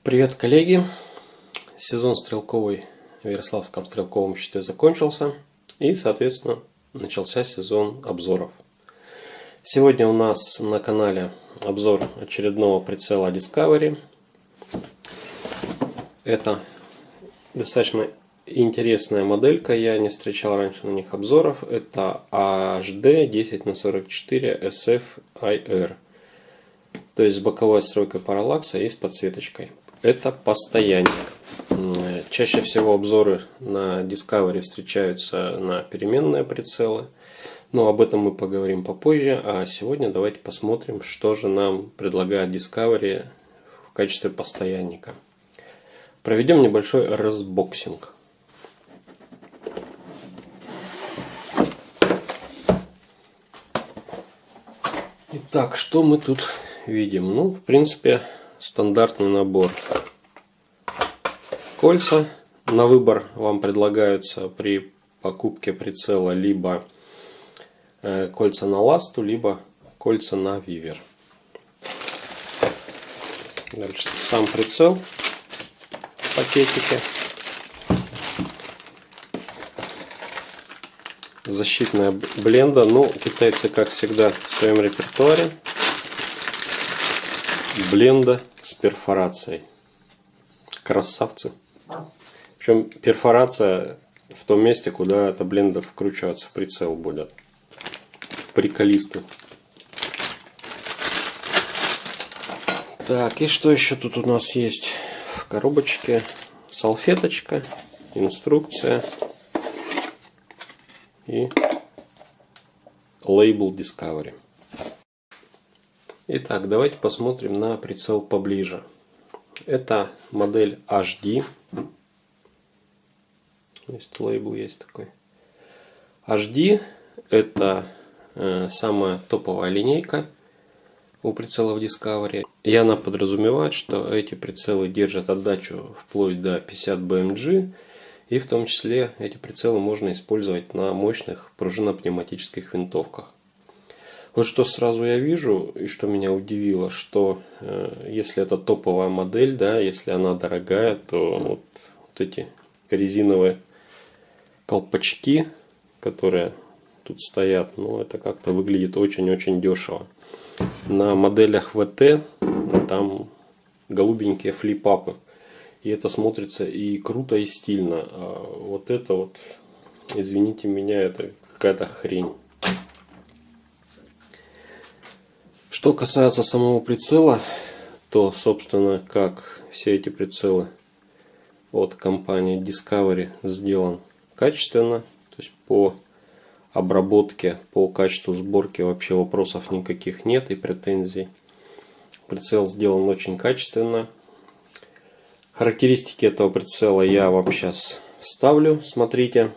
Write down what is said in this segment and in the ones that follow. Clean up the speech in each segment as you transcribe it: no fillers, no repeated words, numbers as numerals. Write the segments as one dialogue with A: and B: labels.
A: Привет, коллеги! Сезон стрелковый в Ярославском стрелковом обществе закончился и, соответственно, начался сезон обзоров. Сегодня у нас на канале обзор очередного прицела Discovery. Это достаточно интересная моделька, я не встречал раньше на них обзоров. Это HD 10х44 SF-IR. То есть с боковой отстройкой параллакса и с подсветочкой. Это постоянник. Чаще всего обзоры на Discovery встречаются на переменные прицелы. Но об этом мы поговорим попозже. А сегодня давайте посмотрим, что же нам предлагает Discovery в качестве постоянника. Проведем небольшой разбоксинг. Итак, что мы тут видим? Ну, в принципе, стандартный набор. Кольца на выбор вам предлагаются при покупке прицела либо кольца на ласту, либо кольца на вивер. Дальше сам прицел в пакетике. Защитная бленда. Ну, китайцы, как всегда, в своем репертуаре. Бленда с перфорацией. Красавцы. Причем перфорация в том месте, куда эта бленда вкручиваться в прицел будет. Приколисты. Так, и что еще тут у нас есть в коробочке? Салфеточка, инструкция и лейбл Discovery. Итак, давайте посмотрим на прицел поближе. Это модель HD. Лейбл есть такой. HD это самая топовая линейка у прицелов Discovery. И она подразумевает, что эти прицелы держат отдачу вплоть до 50 BMG. И в том числе эти прицелы можно использовать на мощных пружинно-пневматических винтовках. Вот что сразу я вижу и что меня удивило, что если это топовая модель, да, если она дорогая, то вот эти резиновые колпачки, которые тут стоят, ну это как-то выглядит очень-очень дешево. На моделях ВТ там голубенькие флипапы. И это смотрится и круто, и стильно. А вот это вот, извините меня, это какая-то хрень. Что касается самого прицела, то, собственно, как все эти прицелы от компании Discovery сделан качественно. То есть по обработке, по качеству сборки вообще вопросов никаких нет и претензий. Прицел сделан очень качественно. Характеристики этого прицела я вам сейчас вставлю, смотрите.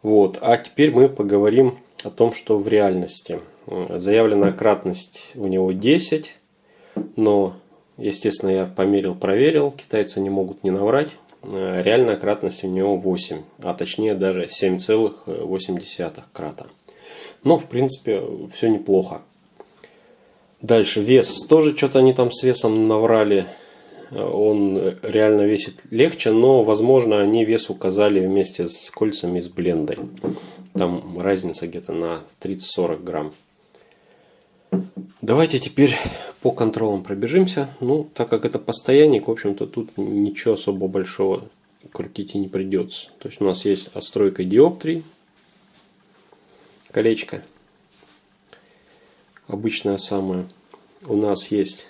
A: Вот, а теперь мы поговорим о том, что в реальности. Заявленная кратность у него 10, но, естественно, я померил, проверил, китайцы не могут не наврать. Реальная кратность у него 8, а точнее даже 7,8 крата. Но, в принципе, все неплохо. Дальше вес. Тоже что-то они там с весом наврали. Он реально весит легче, но, возможно, они вес указали вместе с кольцами и с блендой. Там разница где-то на 30-40 грамм. Давайте теперь по контролам пробежимся. Ну, так как это постоянник, в общем-то, тут ничего особо большого крутить и не придется. То есть у нас есть отстройка диоптрий, колечко, обычное самое. У нас есть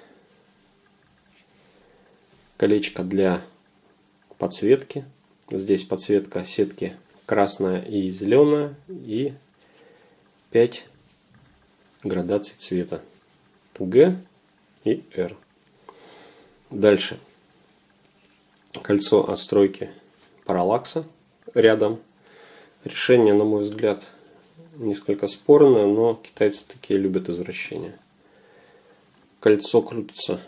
A: колечко для подсветки. Здесь подсветка сетки красная и зеленая. И 5 градаций цвета. G и R. Дальше. Кольцо отстройки параллакса рядом. Решение, на мой взгляд, несколько спорное, но китайцы такие любят извращения. Кольцо крутится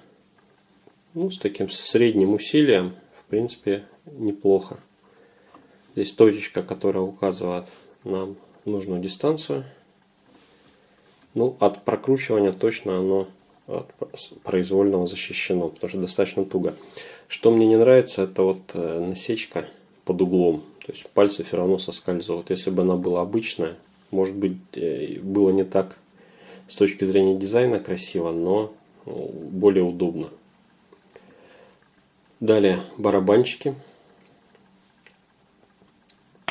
A: с таким средним усилием. В принципе, неплохо. Здесь точечка, которая указывает нам нужную дистанцию. Ну, от прокручивания точно оно от произвольного защищено, потому что достаточно туго. Что мне не нравится, это вот насечка под углом. То есть пальцы все равно соскальзывают. Если бы она была обычная, может быть, было не так с точки зрения дизайна красиво, но более удобно. Далее барабанчики.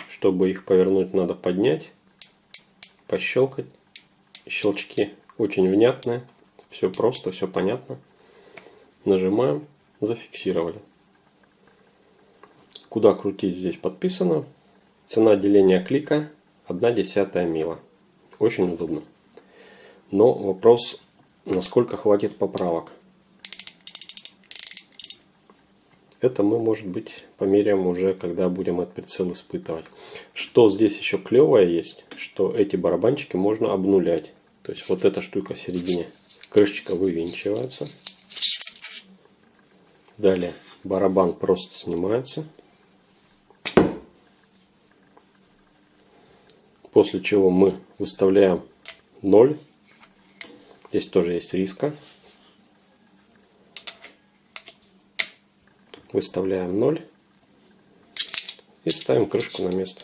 A: Чтобы их повернуть, надо поднять, пощелкать. Щелчки очень внятные. Все просто, все понятно. Нажимаем, зафиксировали. Куда крутить, здесь подписано. Цена деления клика 1/10 мила. Очень удобно. Но вопрос, насколько хватит поправок. Это мы, может быть, померяем уже, когда будем этот прицел испытывать. Что здесь еще клевое есть, что эти барабанчики можно обнулять. То есть вот эта штука в середине, крышечка вывинчивается. Далее барабан просто снимается. После чего мы выставляем 0. Здесь тоже есть риска. Выставляем 0 и ставим крышку на место.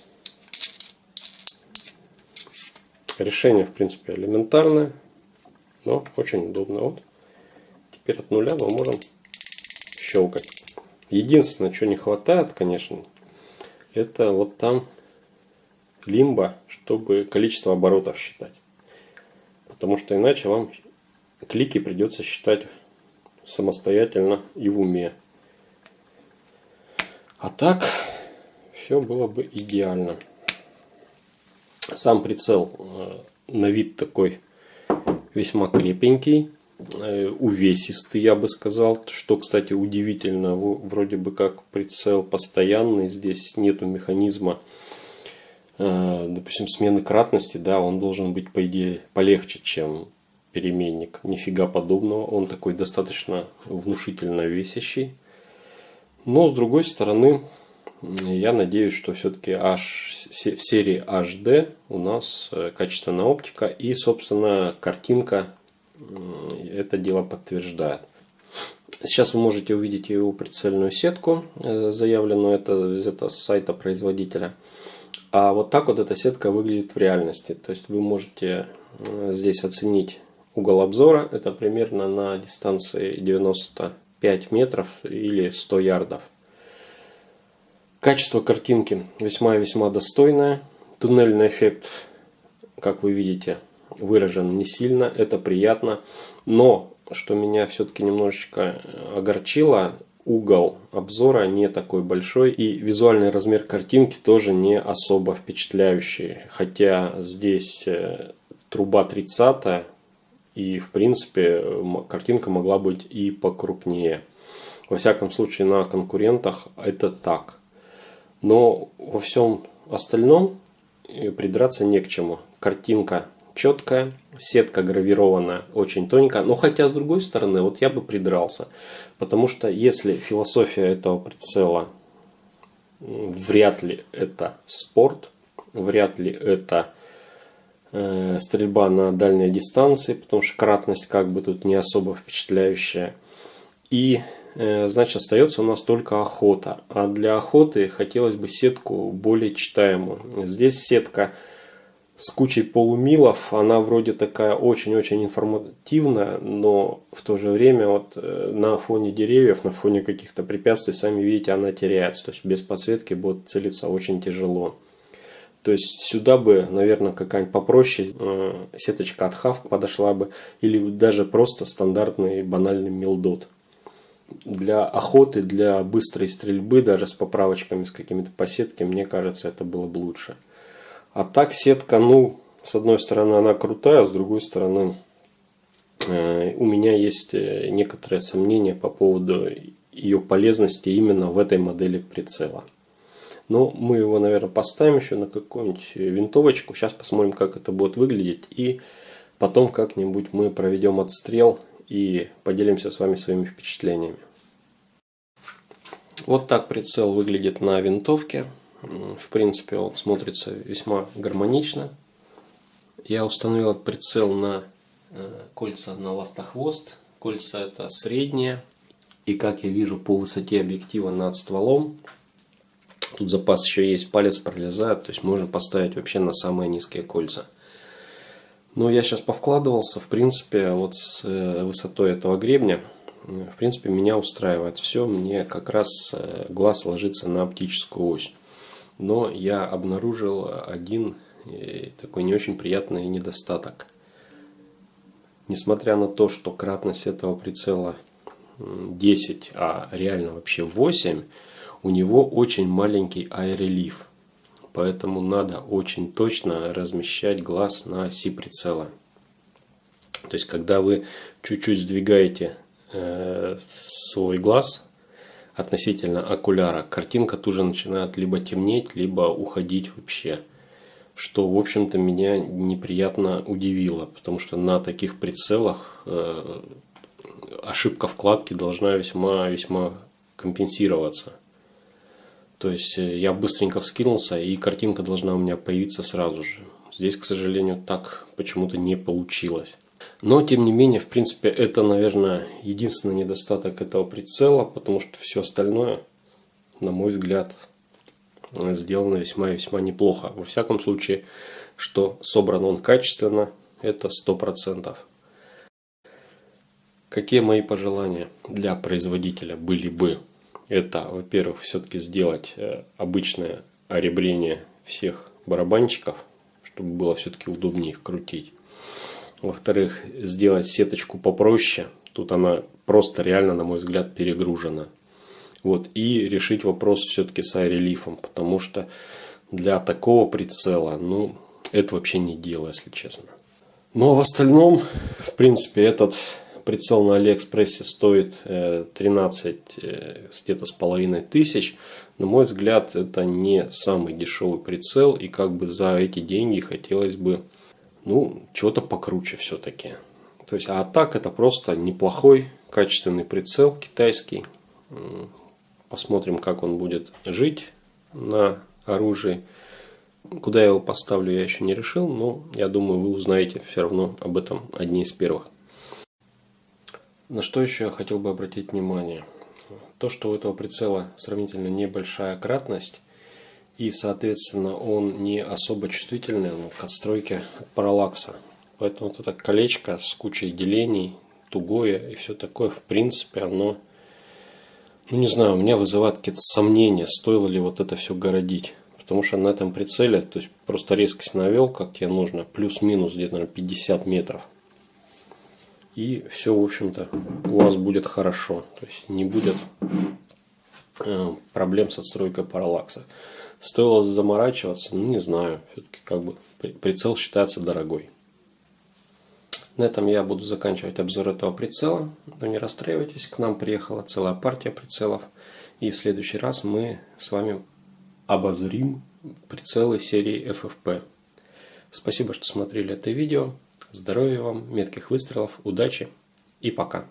A: Решение, в принципе, элементарное, но очень удобно. Вот. Теперь от нуля мы можем щелкать. Единственное, что не хватает, конечно, это вот там лимба, чтобы количество оборотов считать. Потому что иначе вам клики придется считать самостоятельно и в уме. А так все было бы идеально. Сам прицел на вид такой весьма крепенький, увесистый, я бы сказал. Что, кстати, удивительно, вроде бы как прицел постоянный, здесь нету механизма, допустим, смены кратности, да, он должен быть, по идее, полегче, чем переменник. Нифига подобного, он такой достаточно внушительно весящий. Но, с другой стороны, я надеюсь, что все-таки в серии HD у нас качественная оптика и, собственно, картинка это дело подтверждает. Сейчас вы можете увидеть его прицельную сетку, заявленную из этого сайта производителя. А вот так вот эта сетка выглядит в реальности. То есть вы можете здесь оценить угол обзора. Это примерно на дистанции 95 метров или 100 ярдов. Качество картинки весьма и весьма достойное. Туннельный эффект, как вы видите, выражен не сильно. Это приятно. Но, что меня все-таки немножечко огорчило, угол обзора не такой большой. И визуальный размер картинки тоже не особо впечатляющий. Хотя здесь труба 30, и в принципе картинка могла быть и покрупнее. Во всяком случае на конкурентах это так. Но во всем остальном придраться не к чему. Картинка четкая, сетка гравированная, очень тоненькая. Но хотя с другой стороны, вот я бы придрался. Потому что если философия этого прицела вряд ли это спорт, вряд ли это стрельба на дальней дистанции, потому что кратность как бы тут не особо впечатляющая. И значит, остается у нас только охота. А для охоты хотелось бы сетку более читаемую. Здесь сетка с кучей полумилов. Она вроде такая очень-очень информативная, но в то же время вот на фоне деревьев, на фоне каких-то препятствий, сами видите, она теряется. То есть без подсветки будет целиться очень тяжело. То есть сюда бы, наверное, какая-нибудь попроще сеточка от Havk подошла бы. Или даже просто стандартный банальный милдот. Для охоты, для быстрой стрельбы, даже с поправочками, с какими-то по сетке, мне кажется, это было бы лучше. А так сетка, ну, с одной стороны она крутая, с другой стороны у меня есть некоторые сомнения по поводу ее полезности именно в этой модели прицела. Но мы его, наверное, поставим еще на какую-нибудь винтовочку. Сейчас посмотрим, как это будет выглядеть. И потом как-нибудь мы проведем отстрел и поделимся с вами своими впечатлениями. Вот так прицел выглядит на винтовке. В принципе, он смотрится весьма гармонично. Я установил этот прицел на кольца на ластохвост. Кольца это средние. И как я вижу по высоте объектива над стволом, тут запас еще есть, палец пролезает, то есть можно поставить вообще на самые низкие кольца. Но я сейчас повкладывался, в принципе, вот с высотой этого гребня, в принципе, меня устраивает все, мне как раз глаз ложится на оптическую ось. Но я обнаружил один такой не очень приятный недостаток. Несмотря на то, что кратность этого прицела 10, а реально вообще 8, у него очень маленький аэрелиф. Поэтому надо очень точно размещать глаз на оси прицела. То есть, когда вы чуть-чуть сдвигаете свой глаз относительно окуляра, картинка тут же начинает либо темнеть, либо уходить вообще. Что, в общем-то, меня неприятно удивило. Потому что на таких прицелах ошибка вкладки должна весьма компенсироваться. То есть я быстренько вскинулся, и картинка должна у меня появиться сразу же. Здесь, к сожалению, так почему-то не получилось. Но, тем не менее, в принципе, это, наверное, единственный недостаток этого прицела, потому что все остальное, на мой взгляд, сделано весьма неплохо. Во всяком случае, что собран он качественно, это 100%. Какие мои пожелания для производителя были бы? Это, во-первых, все-таки сделать обычное оребрение всех барабанчиков, чтобы было все-таки удобнее их крутить. Во-вторых, сделать сеточку попроще. Тут она просто реально, на мой взгляд, перегружена. Вот. И решить вопрос все-таки с аэрелифом, потому что для такого прицела, это вообще не дело, если честно. Но в остальном, в принципе, этот прицел на Алиэкспрессе стоит 13 где-то с половиной тысяч. На мой взгляд, это не самый дешевый прицел. И как бы за эти деньги хотелось бы, чего-то покруче все-таки. То есть, а так это просто неплохой, качественный прицел китайский. Посмотрим, как он будет жить на оружии. Куда я его поставлю, я еще не решил. Но я думаю, вы узнаете все равно об этом одни из первых. На что еще я хотел бы обратить внимание? То, что у этого прицела сравнительно небольшая кратность. И, соответственно, он не особо чувствительный к отстройке параллакса. Поэтому вот это колечко с кучей делений, тугое и все такое, в принципе, оно, не знаю, у меня вызывает какие-то сомнения, стоило ли вот это все городить. Потому что на этом прицеле, то есть просто резкость навел, как тебе нужно, плюс-минус где-то 50 метров. И все, в общем-то, у вас будет хорошо. То есть не будет проблем с отстройкой параллакса. Стоило заморачиваться, не знаю. Все-таки прицел считается дорогой. На этом я буду заканчивать обзор этого прицела. Но не расстраивайтесь, к нам приехала целая партия прицелов. И в следующий раз мы с вами обозрим прицелы серии FFP. Спасибо, что смотрели это видео. Здоровья вам, метких выстрелов, удачи и пока.